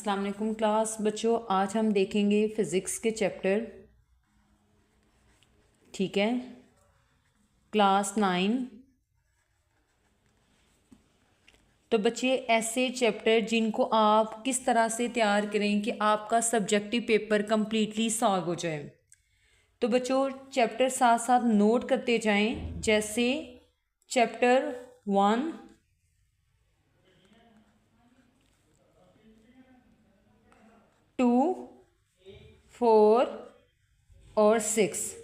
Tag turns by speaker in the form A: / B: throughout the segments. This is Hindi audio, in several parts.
A: अस्सलाम वालेकुम क्लास बच्चों, आज हम देखेंगे फ़िज़िक्स के चैप्टर। ठीक है, क्लास 9। तो बच्चे ऐसे चैप्टर जिनको आप किस तरह से तैयार करें कि आपका सब्जेक्टिव पेपर कंप्लीटली सॉल्व हो जाए। तो बच्चों चैप्टर साथ साथ नोट करते जाएं, जैसे चैप्टर 1, 2, 4 और 6।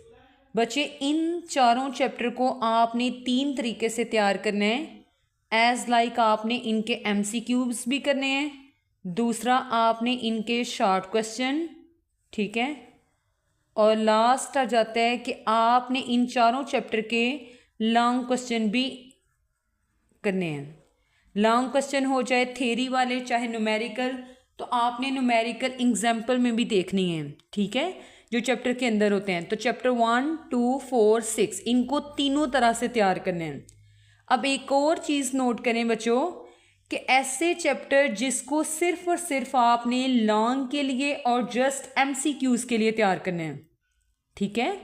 A: बच्चे इन चारों चैप्टर को आपने 3 तरीके से तैयार करना है। एज लाइक आपने इनके MCQs भी करने हैं, दूसरा आपने इनके शॉर्ट क्वेश्चन, ठीक है, और लास्ट आ जाता है कि आपने इन चारों चैप्टर के लॉन्ग क्वेश्चन भी करने हैं। लॉन्ग क्वेश्चन हो चाहे थ्योरी वाले चाहे न्यूमेरिकल, तो आपने न्यूमेरिकल एग्जाम्पल में भी देखनी है, ठीक है, जो चैप्टर के अंदर होते हैं। तो चैप्टर 1, 2, 4, 6 इनको तीनों तरह से तैयार करने हैं। अब एक और चीज़ नोट करें बच्चों कि ऐसे चैप्टर जिसको सिर्फ और सिर्फ आपने लॉन्ग के लिए और जस्ट MCQs के लिए तैयार करने हैं, ठीक है।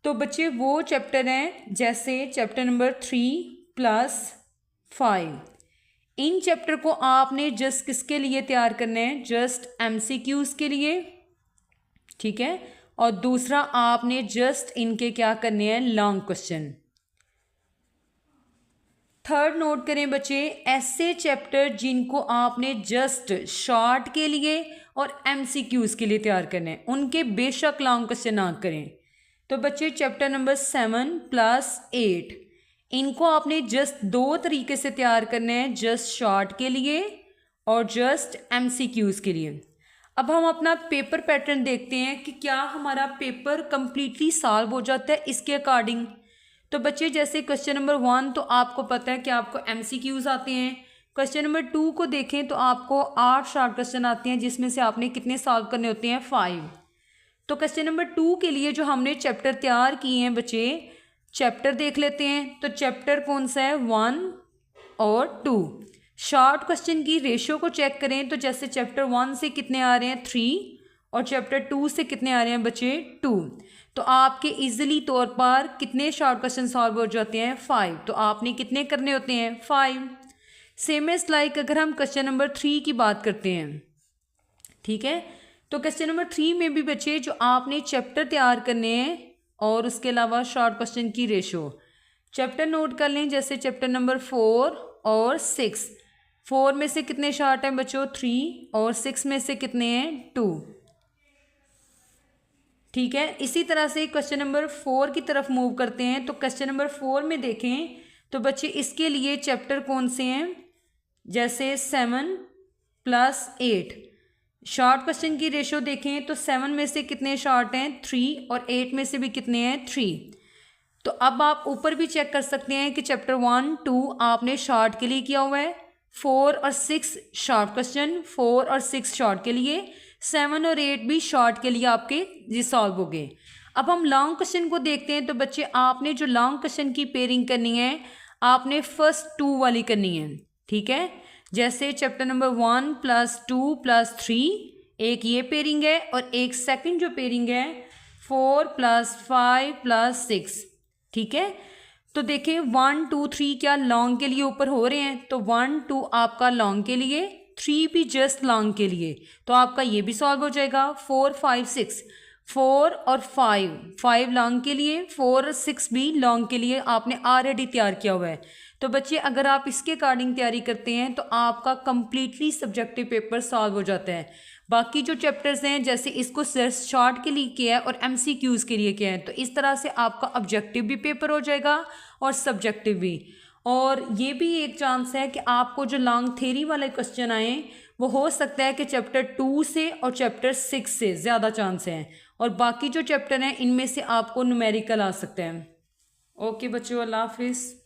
A: तो बच्चे वो चैप्टर हैं जैसे चैप्टर नंबर 3+5। इन चैप्टर को आपने जस्ट किसके लिए तैयार करना है? जस्ट MCQs के लिए, ठीक है, और दूसरा आपने जस्ट इनके क्या करने हैं? Long question. थर्ड नोट करें बच्चे, ऐसे चैप्टर जिनको आपने जस्ट शॉर्ट के लिए और MCQs के लिए तैयार करने हैं, उनके बेशक लॉन्ग क्वेश्चन ना करें। तो बच्चे चैप्टर नंबर 7+8 इनको आपने जस्ट 2 तरीके से तैयार करने हैं, जस्ट शॉर्ट के लिए और जस्ट MCQs के लिए। अब हम अपना पेपर पैटर्न देखते हैं कि क्या हमारा पेपर कंप्लीटली सॉल्व हो जाता है इसके अकॉर्डिंग। तो बच्चे जैसे क्वेश्चन नंबर 1 तो आपको पता है कि आपको MCQs आते हैं। क्वेश्चन नंबर 2 को देखें तो आपको 8 शॉर्ट क्वेश्चन आते हैं, जिसमें से आपने कितने सॉल्व करने होते हैं? 5। तो क्वेश्चन नंबर 2 के लिए जो हमने चैप्टर तैयार किए हैं बच्चे, चैप्टर देख लेते हैं। तो चैप्टर कौन सा है? 1 और 2। शॉर्ट क्वेश्चन की रेशो को चेक करें तो जैसे चैप्टर 1 से कितने आ रहे हैं? 3, और चैप्टर 2 से कितने आ रहे हैं बच्चे? 2। तो आपके इजीली तौर पर कितने शॉर्ट क्वेश्चन सॉल्व हो जाते हैं? 5। तो आपने कितने करने होते हैं? 5। सेम एज लाइक अगर हम क्वेश्चन नंबर 3 की बात करते हैं, ठीक है, तो क्वेश्चन नंबर 3 में भी बच्चे जो आपने चैप्टर तैयार करने हैं और उसके अलावा शॉर्ट क्वेश्चन की रेशो चैप्टर नोट कर लें। जैसे चैप्टर नंबर 4 और 6, 4 में से कितने शॉर्ट हैं बच्चों? 3, और 6 में से कितने हैं? 2, ठीक है। इसी तरह से क्वेश्चन नंबर 4 की तरफ मूव करते हैं। तो क्वेश्चन नंबर 4 में देखें तो बच्चे इसके लिए चैप्टर कौन से हैं? जैसे 7+8। शॉर्ट क्वेश्चन की रेशो देखें तो 7 में से कितने शॉर्ट हैं? 3, और 8 में से भी कितने हैं? 3। तो अब आप ऊपर भी चेक कर सकते हैं कि चैप्टर 1, 2 आपने शॉर्ट के लिए किया हुआ है, 4 और 6 शॉर्ट क्वेश्चन, 4 और 6 शॉर्ट के लिए, 7 और 8 भी शॉर्ट के लिए आपके ये सॉल्व हो गए। अब हम लॉन्ग क्वेश्चन को देखते हैं। तो बच्चे आपने जो लॉन्ग क्वेश्चन की पेयरिंग करनी है, आपने फर्स्ट 2 वाली करनी है, ठीक है। जैसे चैप्टर नंबर 1+2+3 एक ये पेयरिंग है, और एक सेकंड जो पेयरिंग है 4+5+6, ठीक है। तो देखिए 1, 2, 3 क्या लॉन्ग के लिए ऊपर हो रहे हैं? तो 1, 2 आपका लॉन्ग के लिए, 3 भी जस्ट लॉन्ग के लिए, तो आपका ये भी सॉल्व हो जाएगा। 4, 5, 6, 4 और 5 लॉन्ग के लिए, 4 और 6 भी लॉन्ग के लिए आपने ऑलरेडी तैयार किया हुआ है। तो बच्चे अगर आप इसके अकॉर्डिंग तैयारी करते हैं तो आपका कंप्लीटली सब्जेक्टिव पेपर सॉल्व हो जाता है। बाकी जो चैप्टर्स हैं जैसे इसको शॉर्ट के लिए किया है और MCQs के लिए किया है, तो इस तरह से आपका ऑब्जेक्टिव भी पेपर हो जाएगा और सब्जेक्टिव भी। और ये भी एक चांस है कि आपको जो लॉन्ग थ्योरी वाले क्वेश्चन आए वो हो सकता है कि चैप्टर 2 से और चैप्टर 6 से ज़्यादा चांस हैं, और बाकी जो चैप्टर हैं इनमें से आपको न्यूमेरिकल आ सकते हैं। ओके बच्चों, अल्लाह हाफिज़।